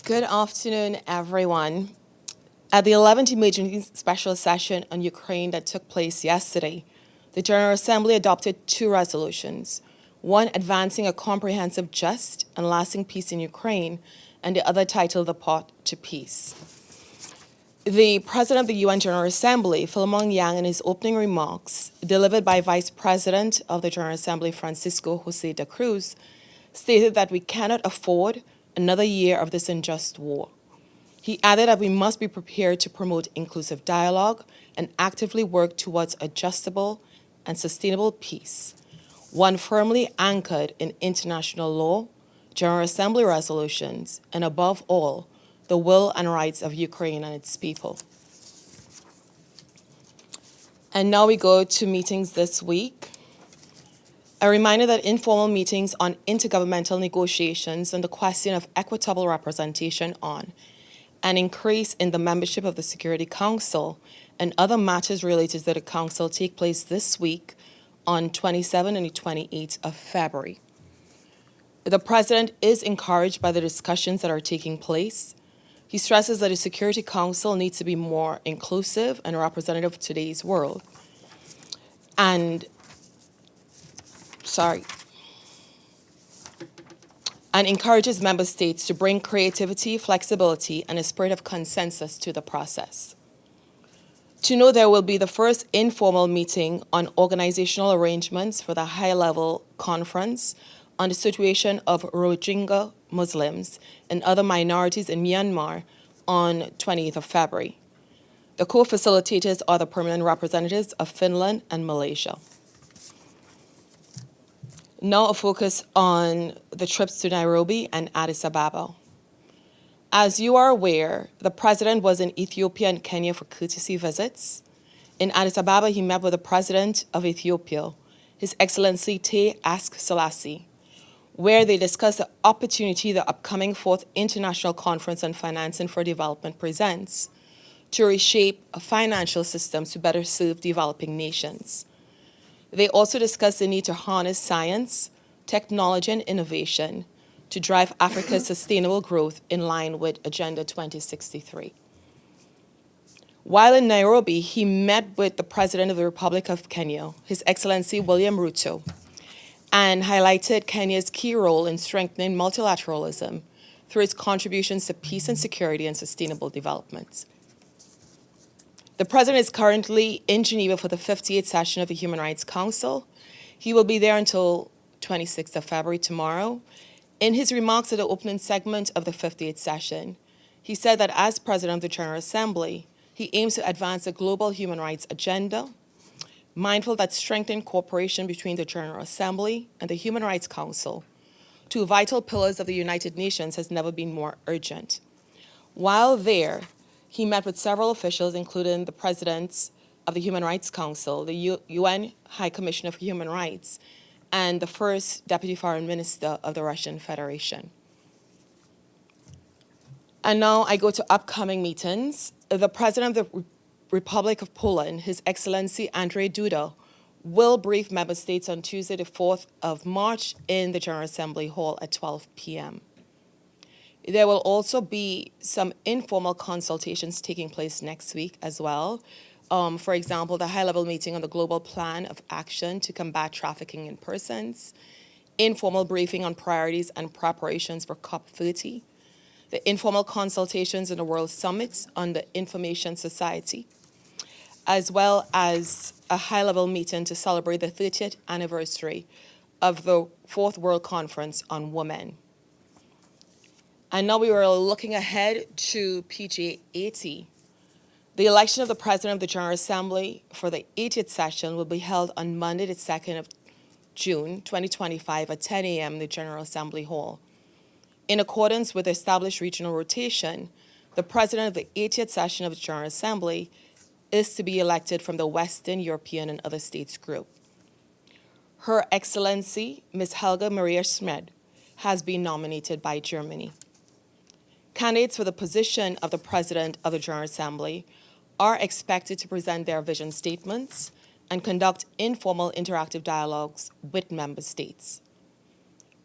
Good afternoon, everyone. At the 11th Emergency Special Session on Ukraine that took place yesterday, the General Assembly adopted two resolutions, one advancing a comprehensive, just, and lasting peace in Ukraine, and the other titled The Path to Peace. The President of the UN General Assembly, Philemon Yang, in his opening remarks, delivered by Vice President of the General Assembly, Francisco José da Cruz, stated that we cannot afford another year of this unjust war. He added that we must be prepared to promote inclusive dialogue and actively work towards adjustable and sustainable peace, one firmly anchored in international law, General Assembly resolutions, and above all, the will and rights of Ukraine and its people. And now we go to meetings this week. A reminder that informal meetings on intergovernmental negotiations and the question of equitable representation on an increase in the membership of the Security Council and other matters related to the Council take place this week on 27 and 28 of February. The President is encouraged by the discussions that are taking place. He stresses that the Security Council needs to be more inclusive and representative of today's world. And encourages member states to bring creativity, flexibility, and a spirit of consensus to the process. To know there will be the first informal meeting on organizational arrangements for the high-level conference on the situation of Rohingya Muslims and other minorities in Myanmar on 28th of February. The co-facilitators are the permanent representatives of Finland and Malaysia. Now a focus on the trips to Nairobi and Addis Ababa. As you are aware, the President was in Ethiopia and Kenya for courtesy visits. In Addis Ababa, he met with the President of Ethiopia, His Excellency Taye Selassie, where they discussed the opportunity the upcoming 4th International Conference on Financing for Development presents to reshape financial systems to better serve developing nations. They also discussed the need to harness science, technology, and innovation to drive Africa's sustainable growth in line with Agenda 2063. While in Nairobi, he met with the President of the Republic of Kenya, His Excellency William Ruto, and highlighted Kenya's key role in strengthening multilateralism through its contributions to peace and security and sustainable development. The President is currently in Geneva for the 58th session of the Human Rights Council. He will be there until 26th of February, tomorrow. In his remarks at the opening segment of the 58th session, he said that as President of the General Assembly, he aims to advance the global human rights agenda, mindful that strengthening cooperation between the General Assembly and the Human Rights Council, two vital pillars of the United Nations, has never been more urgent. While there, he met with several officials, including the presidents of the Human Rights Council, the UN High Commissioner for Human Rights, and the first Deputy Foreign Minister of the Russian Federation. And now I go to upcoming meetings. The President of the Republic of Poland, His Excellency Andrzej Duda, will brief member states on Tuesday, the 4th of March in the General Assembly Hall at 12 p.m. There will also be some informal consultations taking place next week as well. For example, the high-level meeting on the Global Plan of Action to Combat Trafficking in Persons, informal briefing on priorities and preparations for COP30, the informal consultations in the World Summit on the Information Society, as well as a high-level meeting to celebrate the 30th anniversary of the 4th World Conference on Women. And now we are looking ahead to PGA80. The election of the President of the General Assembly for the 80th session will be held on Monday, the 2nd of June, 2025 at 10 a.m. in the General Assembly Hall. In accordance with the established regional rotation, the President of the 80th session of the General Assembly is to be elected from the Western European and other states group. Her Excellency, Ms. Helga Maria Schmid, has been nominated by Germany. Candidates for the position of the President of the General Assembly are expected to present their vision statements and conduct informal interactive dialogues with member states.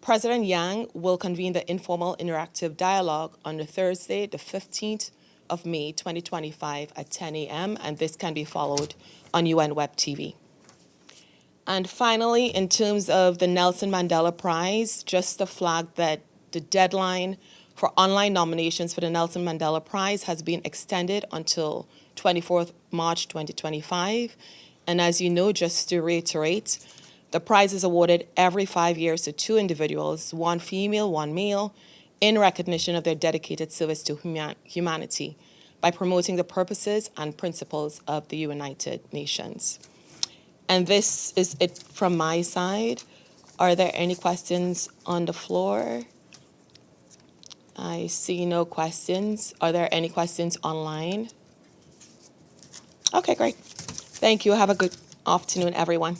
President Yang will convene the informal interactive dialogue on the Thursday, the 15th of May, 2025 at 10 a.m., and this can be followed on UN Web TV. And finally, in terms of the Nelson Mandela Prize, just to flag that the deadline for online nominations for the Nelson Mandela Prize has been extended until 24th March 2025. And as you know, just to reiterate, the prize is awarded every 5 years to two individuals, one female, one male, in recognition of their dedicated service to humanity by promoting the purposes and principles of the United Nations. And this is it from my side. Are there any questions on the floor? I see no questions. Are there any questions online? Okay, great. Thank you. Have a good afternoon, everyone.